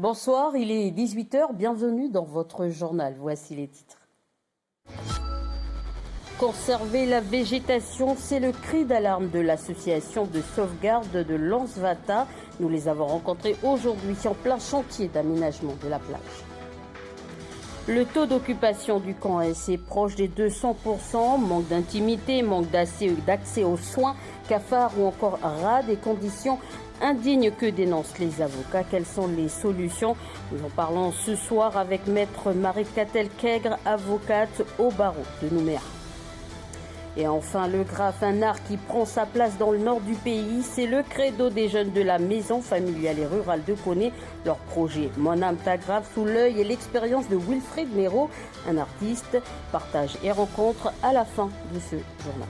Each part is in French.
Bonsoir, il est 18h, bienvenue dans votre journal. Voici les titres. Conserver la végétation, c'est le cri d'alarme de l'association de sauvegarde de Lansvata. Nous les avons rencontrés aujourd'hui en plein chantier d'aménagement de la plage. Le taux d'occupation du camp est proche des 200%, manque d'intimité, manque d'accès aux soins, cafards ou encore rats, des conditions indignes que dénoncent les avocats. Quelles sont les solutions? Nous en parlons ce soir avec maître Marie-Catel-Kègre, avocate au barreau de Nouméa. Et enfin, le graphe, un art qui prend sa place dans le nord du pays. C'est le credo des jeunes de la maison familiale et rurale de Koné. Leur projet Mon âme t'aggrave sous l'œil et l'expérience de Wilfried Mero, un artiste, partage et rencontre à la fin de ce journal.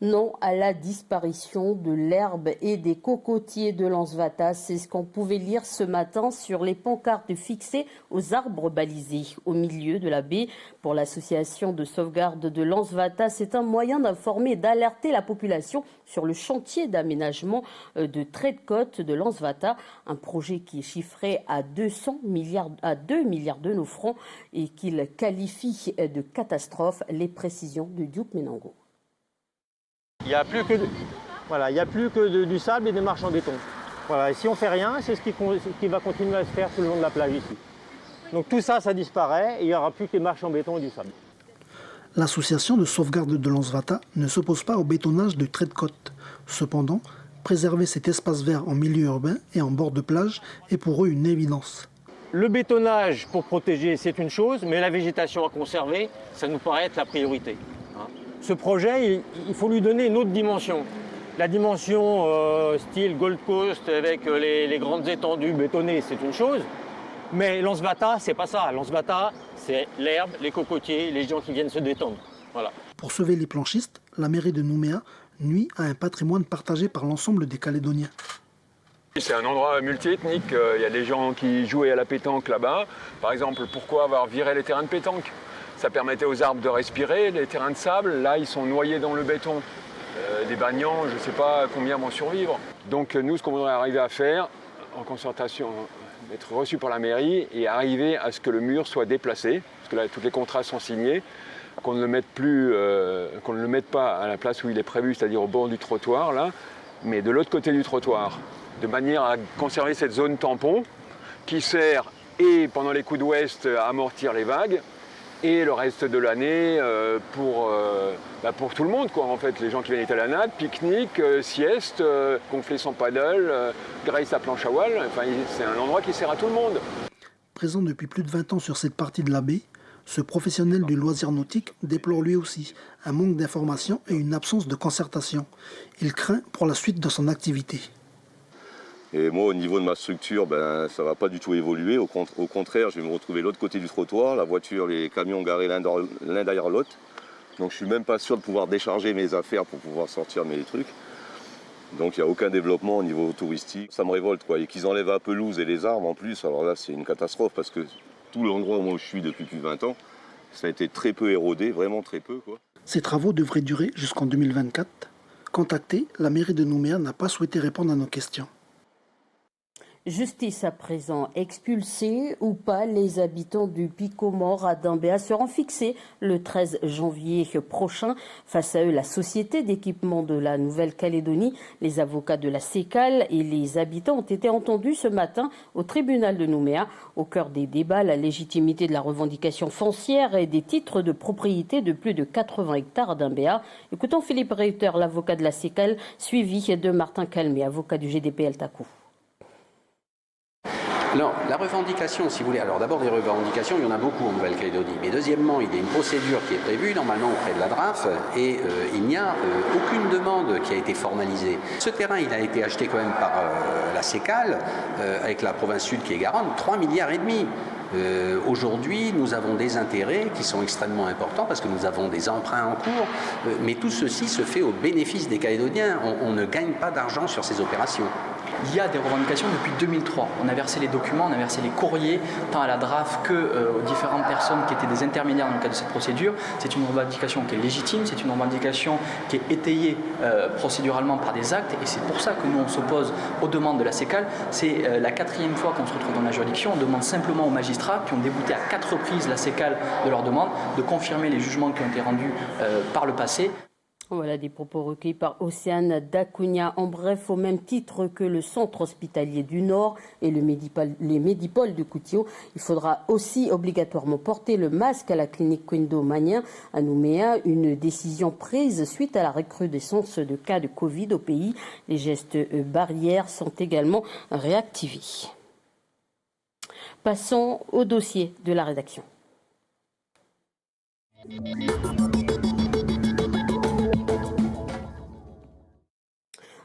Non à la disparition de l'herbe et des cocotiers de Lansvata. C'est ce qu'on pouvait lire ce matin sur les pancartes fixées aux arbres balisés au milieu de la baie. Pour l'association de sauvegarde de Lansvata, c'est un moyen d'informer et d'alerter la population sur le chantier d'aménagement de trait de côte de Lansvata, un projet qui est chiffré à 2 milliards de nos francs et qu'il qualifie de catastrophe. Les précisions de Duke Menango. Il n'y a plus que du sable et des marches en béton. Voilà, et si on ne fait rien, c'est ce qui va continuer à se faire tout le long de la plage ici. Donc tout ça, ça disparaît et il n'y aura plus que les marches en béton et du sable. L'association de sauvegarde de Lansvata ne s'oppose pas au bétonnage de trait de côte. Cependant, préserver cet espace vert en milieu urbain et en bord de plage est pour eux une évidence. Le bétonnage pour protéger, c'est une chose, mais la végétation à conserver, ça nous paraît être la priorité. Ce projet, il faut lui donner une autre dimension. La dimension style Gold Coast avec les grandes étendues bétonnées, c'est une chose. Mais Lansvata, c'est pas ça. Lansvata, c'est l'herbe, les cocotiers, les gens qui viennent se détendre. Voilà. Pour sauver les planchistes, la mairie de Nouméa nuit à un patrimoine partagé par l'ensemble des Calédoniens. C'est un endroit multiethnique. Il y a des gens qui jouaient à la pétanque là-bas. Par exemple, pourquoi avoir viré les terrains de pétanque? Ça permettait aux arbres de respirer, les terrains de sable, là ils sont noyés dans le béton. Des bagnants, je ne sais pas combien vont survivre. Donc nous, ce qu'on voudrait arriver à faire, en concertation, être reçu par la mairie et arriver à ce que le mur soit déplacé, parce que là tous les contrats sont signés, qu'on ne le mette pas à la place où il est prévu, c'est-à-dire au bord du trottoir, là, mais de l'autre côté du trottoir, de manière à conserver cette zone tampon qui sert, et pendant les coups d'ouest, à amortir les vagues, et le reste de l'année pour tout le monde, quoi, en fait. Les gens qui viennent étaler la natte, pique-nique, sieste, gonfler son paddle, grailler sa planche à voile. Enfin, c'est un endroit qui sert à tout le monde. Présent depuis plus de 20 ans sur cette partie de la baie, ce professionnel du loisir nautique déplore lui aussi un manque d'information et une absence de concertation. Il craint pour la suite de son activité. Et moi, au niveau de ma structure, ça ne va pas du tout évoluer. Au contraire, je vais me retrouver de l'autre côté du trottoir, la voiture, les camions garés l'un derrière l'autre. Donc je ne suis même pas sûr de pouvoir décharger mes affaires pour pouvoir sortir mes trucs. Donc il n'y a aucun développement au niveau touristique. Ça me révolte, quoi. Et qu'ils enlèvent la pelouse et les arbres en plus, alors là c'est une catastrophe parce que tout l'endroit où je suis depuis plus de 20 ans, ça a été très peu érodé, vraiment très peu, quoi. Ces travaux devraient durer jusqu'en 2024. Contacté, la mairie de Nouméa n'a pas souhaité répondre à nos questions. Justice à présent, expulsés ou pas, les habitants du Picomore à Dambéa seront fixés le 13 janvier prochain. Face à eux, la société d'équipement de la Nouvelle-Calédonie, les avocats de la CECAL et les habitants ont été entendus ce matin au tribunal de Nouméa. Au cœur des débats, la légitimité de la revendication foncière et des titres de propriété de plus de 80 hectares à Dambéa. Écoutons Philippe Reuter, l'avocat de la CECAL, suivi de Martin Calmé, avocat du GDPL Takou. Non, la revendication, si vous voulez, alors d'abord des revendications, il y en a beaucoup en Nouvelle-Calédonie, mais deuxièmement, il y a une procédure qui est prévue normalement auprès de la DRAF et il n'y a aucune demande qui a été formalisée. Ce terrain, il a été acheté quand même par la CECAL, avec la province sud qui est garante, 3,5 milliards. Aujourd'hui, nous avons des intérêts qui sont extrêmement importants parce que nous avons des emprunts en cours, mais tout ceci se fait au bénéfice des Calédoniens. On ne gagne pas d'argent sur ces opérations. il y a des revendications depuis 2003. On a versé les documents, on a versé les courriers, tant à la DRAF qu'aux différentes personnes qui étaient des intermédiaires dans le cadre de cette procédure. C'est une revendication qui est légitime, c'est une revendication qui est étayée procéduralement par des actes, et c'est pour ça que nous on s'oppose aux demandes de la CECAL. C'est la 4e fois qu'on se retrouve dans la juridiction. On demande simplement aux magistrats qui ont débouté à 4 reprises la CECAL de leur demande de confirmer les jugements qui ont été rendus par le passé. Voilà des propos recueillis par Océane Dacugna. En bref, au même titre que le centre hospitalier du Nord et les Médipoles de Koutio, il faudra aussi obligatoirement porter le masque à la clinique Kwindo Magnin à Nouméa. Une décision prise suite à la recrudescence de cas de Covid au pays. Les gestes barrières sont également réactivés. Passons au dossier de la rédaction.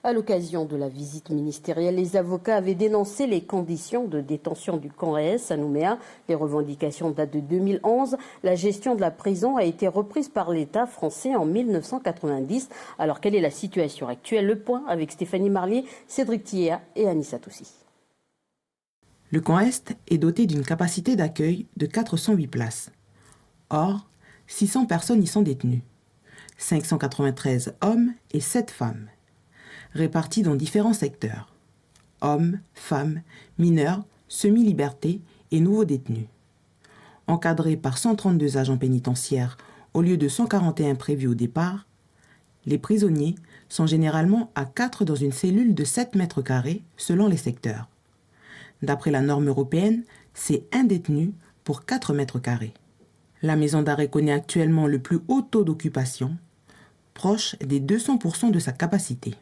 À l'occasion de la visite ministérielle, les avocats avaient dénoncé les conditions de détention du camp RS à Nouméa. Les revendications datent de 2011. La gestion de la prison a été reprise par l'État français en 1990. Alors, quelle est la situation actuelle? Le point avec Stéphanie Marlier, Cédric Thiéa et Anissa Toussi. Le camp Est est doté d'une capacité d'accueil de 408 places. Or, 600 personnes y sont détenues. 593 hommes et 7 femmes. Répartis dans différents secteurs. Hommes, femmes, mineurs, semi-libertés et nouveaux détenus. Encadrés par 132 agents pénitentiaires au lieu de 141 prévus au départ, les prisonniers sont généralement à 4 dans une cellule de 7 mètres carrés selon les secteurs. D'après la norme européenne, c'est un détenu pour 4 mètres carrés. La maison d'arrêt connaît actuellement le plus haut taux d'occupation, proche des 200% de sa capacité.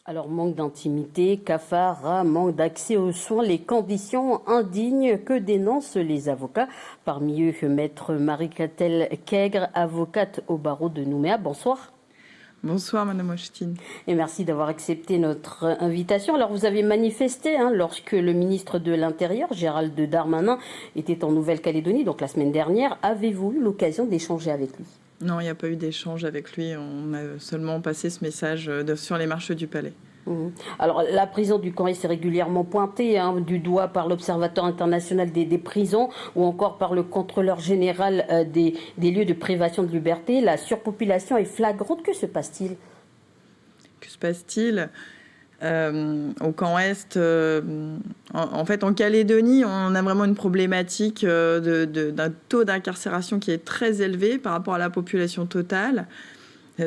Alors, manque d'intimité, cafards, rats, manque d'accès aux soins, les conditions indignes que dénoncent les avocats. Parmi eux, maître Marie-Catel Kègre, avocate au barreau de Nouméa. Bonsoir. Bonsoir Madame Wachtin. Et merci d'avoir accepté notre invitation. Alors, vous avez manifesté lorsque le ministre de l'Intérieur, Gérald Darmanin, était en Nouvelle-Calédonie, donc la semaine dernière. Avez-vous eu l'occasion d'échanger avec lui ? Non, il n'y a pas eu d'échange avec lui. On a seulement passé ce message sur les marches du palais. Alors, la prison du camp est régulièrement pointée du doigt par l'Observatoire international des prisons ou encore par le contrôleur général des lieux de privation de liberté. La surpopulation est flagrante. Que se passe-t-il ? Que se passe-t-il ? Au camp Est, en fait, en Calédonie, on a vraiment une problématique d'un taux d'incarcération qui est très élevé par rapport à la population totale.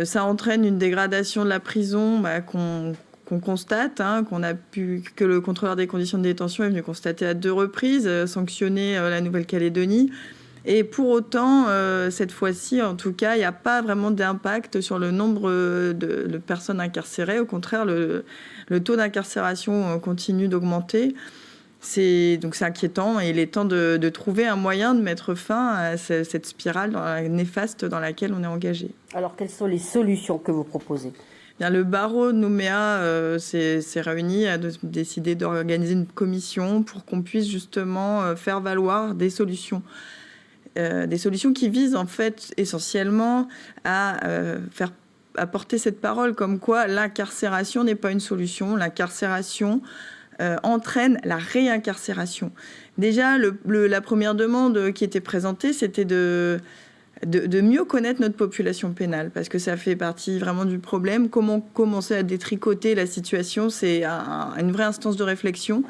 Ça entraîne une dégradation de la prison qu'on constate, que le contrôleur des conditions de détention est venu constater à 2 reprises, sanctionner la Nouvelle-Calédonie. Et pour autant, cette fois-ci, en tout cas, il n'y a pas vraiment d'impact sur le nombre de personnes incarcérées. Au contraire, le taux d'incarcération continue d'augmenter. Donc c'est inquiétant et il est temps de trouver un moyen de mettre fin à cette spirale néfaste dans laquelle on est engagé. Alors, quelles sont les solutions que vous proposez ? Bien, le barreau de Nouméa s'est réuni, a décidé d'organiser une commission pour qu'on puisse justement faire valoir des solutions. Des solutions qui visent en fait essentiellement à faire apporter cette parole comme quoi l'incarcération n'est pas une solution. L'incarcération entraîne la réincarcération. Déjà, la première demande qui était présentée, c'était de mieux connaître notre population pénale, parce que ça fait partie vraiment du problème. Comment commencer à détricoter la situation, c'est une vraie instance de réflexion.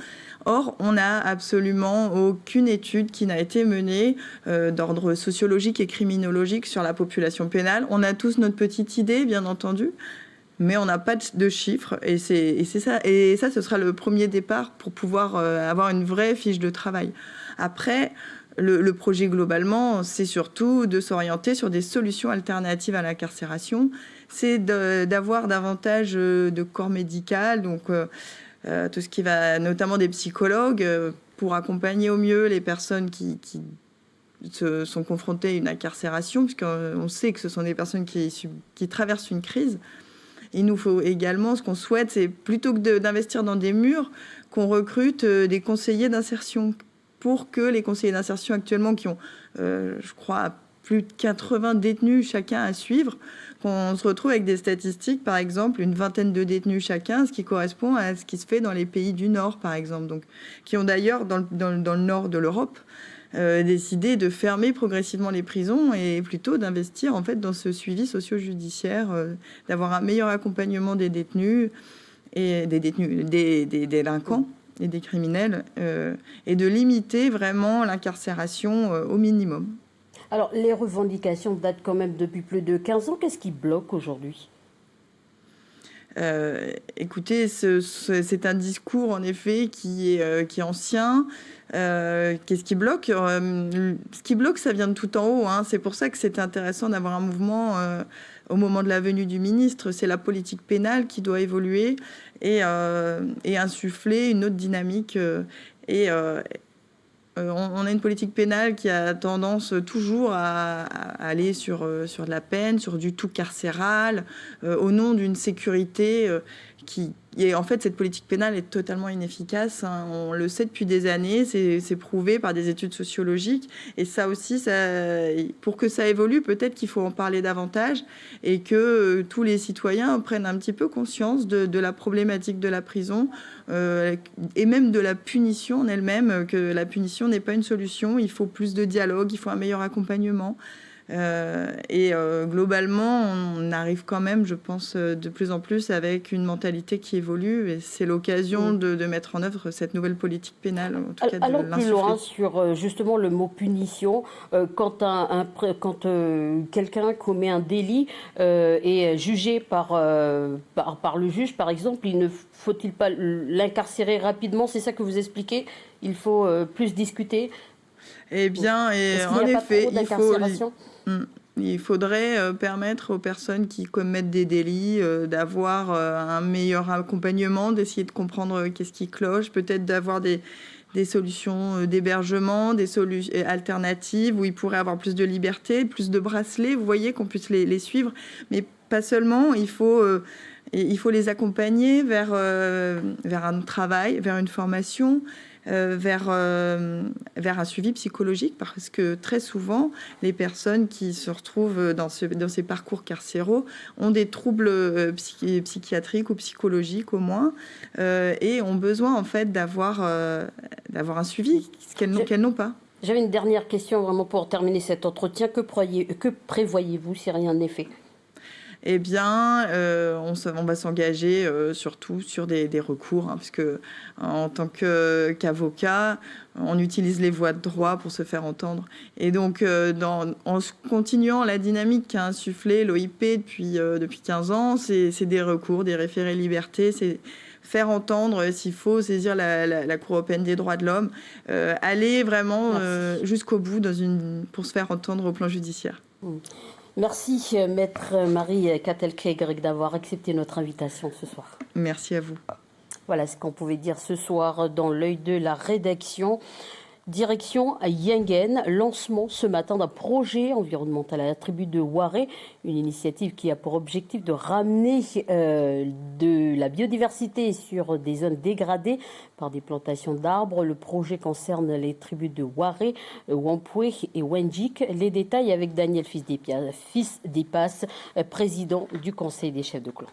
Or, on n'a absolument aucune étude qui n'a été menée d'ordre sociologique et criminologique sur la population pénale. On a tous notre petite idée, bien entendu, mais on n'a pas de chiffres. Et c'est ça. Et ça, ce sera le premier départ pour pouvoir avoir une vraie fiche de travail. Après, le projet, globalement, c'est surtout de s'orienter sur des solutions alternatives à l'incarcération. C'est d'avoir davantage de corps médical, donc tout ce qui va, notamment des psychologues, pour accompagner au mieux les personnes qui sont confrontées à une incarcération, puisqu'on sait que ce sont des personnes qui traversent une crise. Il nous faut également, ce qu'on souhaite, c'est plutôt que d'investir dans des murs, qu'on recrute des conseillers d'insertion, pour que les conseillers d'insertion actuellement, qui ont, je crois, plus de 80 détenus chacun à suivre, qu'on se retrouve avec des statistiques, par exemple, une vingtaine de détenus chacun, ce qui correspond à ce qui se fait dans les pays du Nord, par exemple, donc, qui ont d'ailleurs, dans le nord de l'Europe, décidé de fermer progressivement les prisons et plutôt d'investir en fait dans ce suivi socio-judiciaire, d'avoir un meilleur accompagnement des détenus et des délinquants et des criminels, et de limiter vraiment l'incarcération au minimum. Alors, les revendications datent quand même depuis plus de 15 ans. Qu'est-ce qui bloque aujourd'hui ? Écoutez, c'est un discours en effet qui est ancien. Qu'est-ce qui bloque ? Ce qui bloque, ça vient de tout en haut. C'est pour ça que c'est intéressant d'avoir un mouvement au moment de la venue du ministre. C'est la politique pénale qui doit évoluer et insuffler une autre dynamique. On a une politique pénale qui a tendance toujours à aller sur de la peine, sur du tout carcéral, au nom d'une sécurité et en fait, cette politique pénale est totalement inefficace. On le sait depuis des années, c'est prouvé par des études sociologiques. Et ça aussi, pour que ça évolue, peut-être qu'il faut en parler davantage et que tous les citoyens prennent un petit peu conscience de la problématique de la prison et même de la punition en elle-même, que la punition n'est pas une solution. Il faut plus de dialogue, il faut un meilleur accompagnement. Globalement, on arrive quand même, je pense, de plus en plus avec une mentalité qui évolue et c'est l'occasion de mettre en œuvre cette nouvelle politique pénale, en tout cas de allons plus loin l'insuffler. sur justement le mot punition. Quand quelqu'un commet un délit et est jugé par le juge, par exemple, il ne faut-il pas l'incarcérer rapidement? C'est ça que vous expliquez? Il faut plus discuter? Eh bien, et en effet, il faudrait permettre aux personnes qui commettent des délits d'avoir un meilleur accompagnement, d'essayer de comprendre qu'est-ce qui cloche, peut-être d'avoir des solutions d'hébergement, des solutions alternatives où ils pourraient avoir plus de liberté, plus de bracelets, vous voyez, qu'on puisse les suivre. Mais pas seulement, il faut les accompagner vers un travail, vers une formation, vers un suivi psychologique, parce que très souvent, les personnes qui se retrouvent dans ces parcours carcéraux ont des troubles psychiatriques ou psychologiques au moins, et ont besoin en fait d'avoir un suivi qu'elles n'ont pas. J'avais une dernière question vraiment pour terminer cet entretien. Que prévoyez-vous si rien n'est fait ? Eh bien, on va s'engager surtout sur des recours, parce que en tant qu'avocat, on utilise les voies de droit pour se faire entendre. Et donc, en continuant la dynamique qu'a insufflé l'OIP depuis 15 ans, c'est des recours, des référés liberté, c'est faire entendre, s'il faut, saisir la Cour européenne des droits de l'homme, aller vraiment jusqu'au bout pour se faire entendre au plan judiciaire. Merci, Maître Marie Katelkegrig, d'avoir accepté notre invitation ce soir. Merci à vous. Voilà ce qu'on pouvait dire ce soir dans l'œil de la rédaction. Direction à Yengen, lancement ce matin d'un projet environnemental à la tribu de Waré, une initiative qui a pour objectif de ramener de la biodiversité sur des zones dégradées par des plantations d'arbres. Le projet concerne les tribus de Waré, Wampoué et Wendjik. Les détails avec Daniel Fils d'Ipas, président du Conseil des chefs de clan.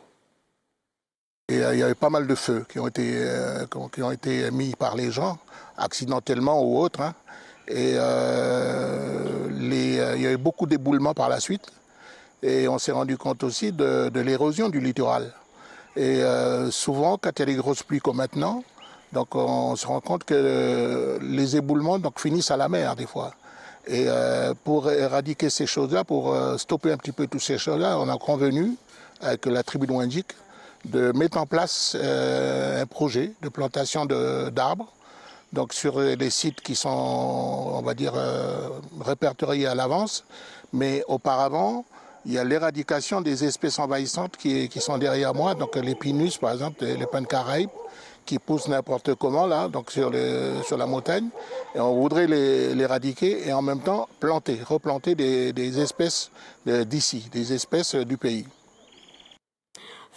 Et il y avait pas mal de feux qui ont été mis par les gens, accidentellement ou autre. Et il y a eu beaucoup d'éboulements par la suite. Et on s'est rendu compte aussi de l'érosion du littoral. Et souvent, quand il y a des grosses pluies comme maintenant, donc on se rend compte que les éboulements finissent à la mer des fois. Et pour éradiquer ces choses-là, pour stopper un petit peu toutes ces choses-là, on a convenu avec la tribu de Wendjik de mettre en place un projet de plantation d'arbres, donc sur les sites qui sont, on va dire, répertoriés à l'avance. Mais auparavant, il y a l'éradication des espèces envahissantes qui sont derrière moi, donc les pinus par exemple, les pins de Caraïbes, qui poussent n'importe comment là, donc sur la montagne. Et on voudrait l'éradiquer et en même temps replanter des espèces d'ici, des espèces du pays.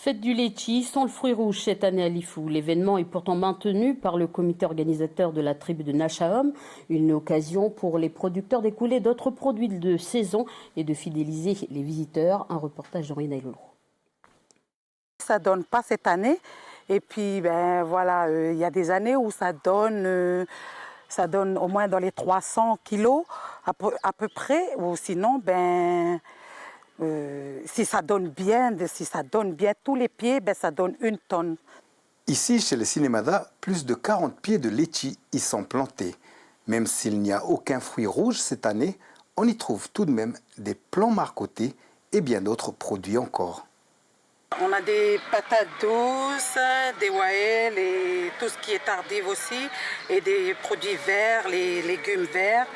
Fête du litchi sans le fruit rouge cette année à Lifou. L'événement est pourtant maintenu par le comité organisateur de la tribu de Nachaom. Une occasion pour les producteurs d'écouler d'autres produits de saison et de fidéliser les visiteurs. Un reportage d'Henri Nailolo. Ça donne pas cette année. Et puis, ben voilà, il y a des années où ça donne au moins dans les 300 kilos à peu près. Ou sinon, si ça donne bien tous les pieds, ça donne 1 tonne. Ici, chez les Cinémada, plus de 40 pieds de litchi y sont plantés. Même s'il n'y a aucun fruit rouge cette année, on y trouve tout de même des plants marcotés et bien d'autres produits encore. On a des patates douces, des wael et tout ce qui est tardive aussi, et des produits verts, les légumes verts,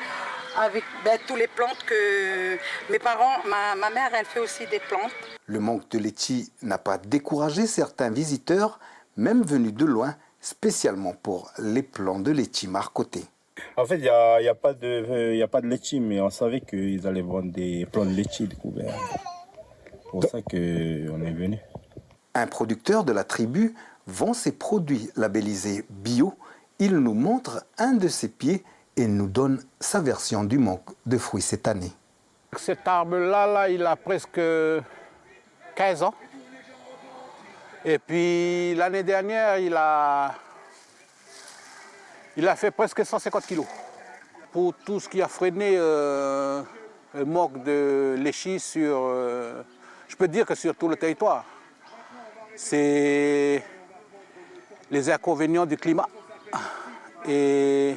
avec toutes les plantes que mes parents, ma mère, elle fait aussi des plantes. Le manque de litchi n'a pas découragé certains visiteurs, même venus de loin, spécialement pour les plants de litchi marcotés. En fait, il n'y a pas de litchi, mais on savait qu'ils allaient vendre des plants de litchi découverts. C'est pour ça qu'on est venu. Un producteur de la tribu vend ses produits labellisés bio. Il nous montre un de ses pieds et nous donne sa version du manque de fruits cette année. Cet arbre-là, il a presque 15 ans. Et puis l'année dernière, il a fait presque 150 kilos. Pour tout ce qui a freiné le manque de litchi sur, je peux dire que sur tout le territoire, c'est les inconvénients du climat. Et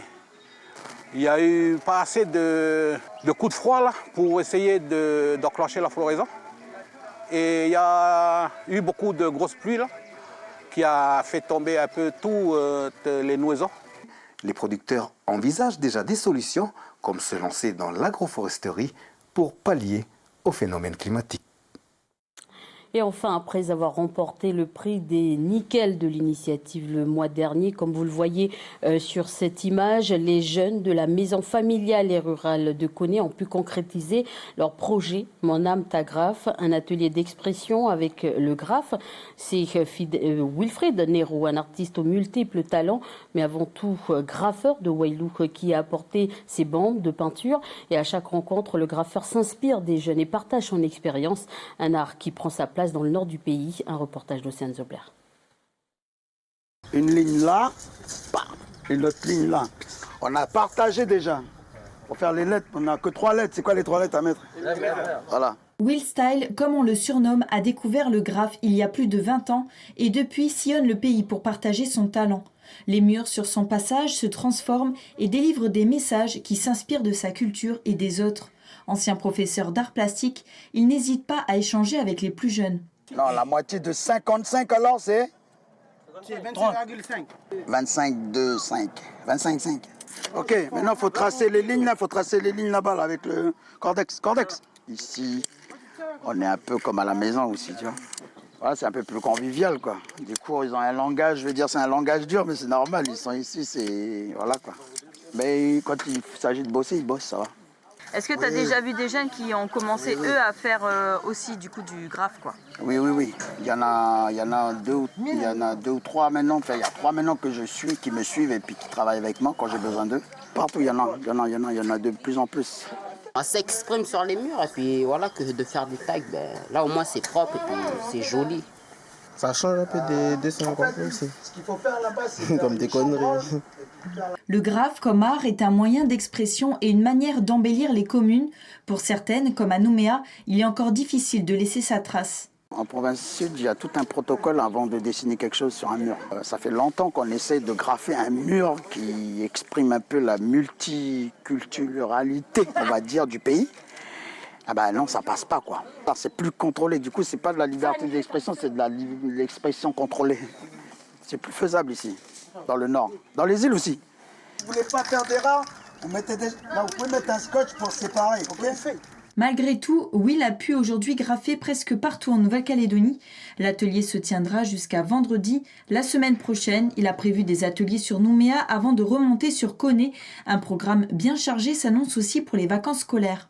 il y a eu pas assez de coups de froid là, pour essayer d'enclencher la floraison. Et il y a eu beaucoup de grosses pluies là, qui a fait tomber un peu toutes les noisons. Les producteurs envisagent déjà des solutions, comme se lancer dans l'agroforesterie pour pallier au phénomène climatique. Et enfin, après avoir remporté le prix des nickels de l'initiative le mois dernier, comme vous le voyez sur cette image, les jeunes de la maison familiale et rurale de Koné ont pu concrétiser leur projet Mon âme ta graphe, un atelier d'expression avec le graphe. C'est Wilfried Nero, un artiste aux multiples talents, mais avant tout graffeur de Wailou, qui a apporté ses bandes de peinture. Et à chaque rencontre, le graffeur s'inspire des jeunes et partage son expérience, un art qui prend sa place dans le nord du pays. Un reportage d'Océane Zobler. Une ligne là, une autre ligne là. On a partagé déjà. Pour faire les lettres, on n'a que 3 lettres. C'est quoi les 3 lettres à mettre? Voilà. Will Style, comme on le surnomme, a découvert le graphe il y a plus de 20 ans et depuis sillonne le pays pour partager son talent. Les murs sur son passage se transforment et délivrent des messages qui s'inspirent de sa culture et des autres. Ancien professeur d'art plastique, il n'hésite pas à échanger avec les plus jeunes. Non, la moitié de 55 alors c'est 25,5. 25,5. 25,5. Ok, maintenant il faut tracer les lignes là, là-bas là, avec le cordex. Ici, on est un peu comme à la maison aussi, tu vois. Voilà, c'est un peu plus convivial quoi. Du coup, ils ont un langage, je veux dire c'est un langage dur, mais c'est normal, ils sont ici, c'est... Voilà quoi. Mais quand il s'agit de bosser, ils bossent, ça va. Est-ce que tu as déjà vu des jeunes qui ont commencé, eux, à faire aussi du coup du graphe quoi? Oui. Il y en a 2 ou 3 maintenant. Enfin, il y a 3 maintenant que je suis, qui me suivent et puis qui travaillent avec moi quand j'ai besoin d'eux. Partout, il y en a de plus en plus. On s'exprime sur les murs et puis voilà, que de faire des tags, là au moins c'est propre et puis c'est joli. Ça change un peu des dessins qu'on fait aussi. Ce qu'il faut faire là-bas, c'est comme des conneries. Le graphe comme art est un moyen d'expression et une manière d'embellir les communes. Pour certaines, comme à Nouméa, il est encore difficile de laisser sa trace. En province sud, il y a tout un protocole avant de dessiner quelque chose sur un mur. Ça fait longtemps qu'on essaie de graffer un mur qui exprime un peu la multiculturalité, on va dire, du pays. Ah ben non, ça passe pas quoi. C'est plus contrôlé. Du coup, c'est pas de la liberté d'expression, c'est de l'expression contrôlée. C'est plus faisable ici, dans le nord. Dans les îles aussi. Si vous voulez pas faire d'erreur, vous pouvez mettre un scotch pour séparer. Ok? Malgré tout, Will a pu aujourd'hui graffer presque partout en Nouvelle-Calédonie. L'atelier se tiendra jusqu'à vendredi. La semaine prochaine, il a prévu des ateliers sur Nouméa avant de remonter sur Koné. Un programme bien chargé s'annonce aussi pour les vacances scolaires.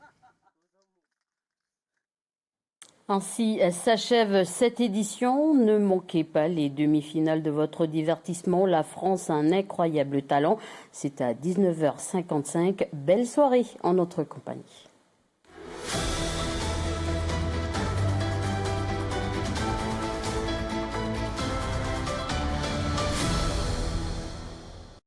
Ainsi s'achève cette édition. Ne manquez pas les demi-finales de votre divertissement. La France a un incroyable talent. C'est à 19h55. Belle soirée en notre compagnie.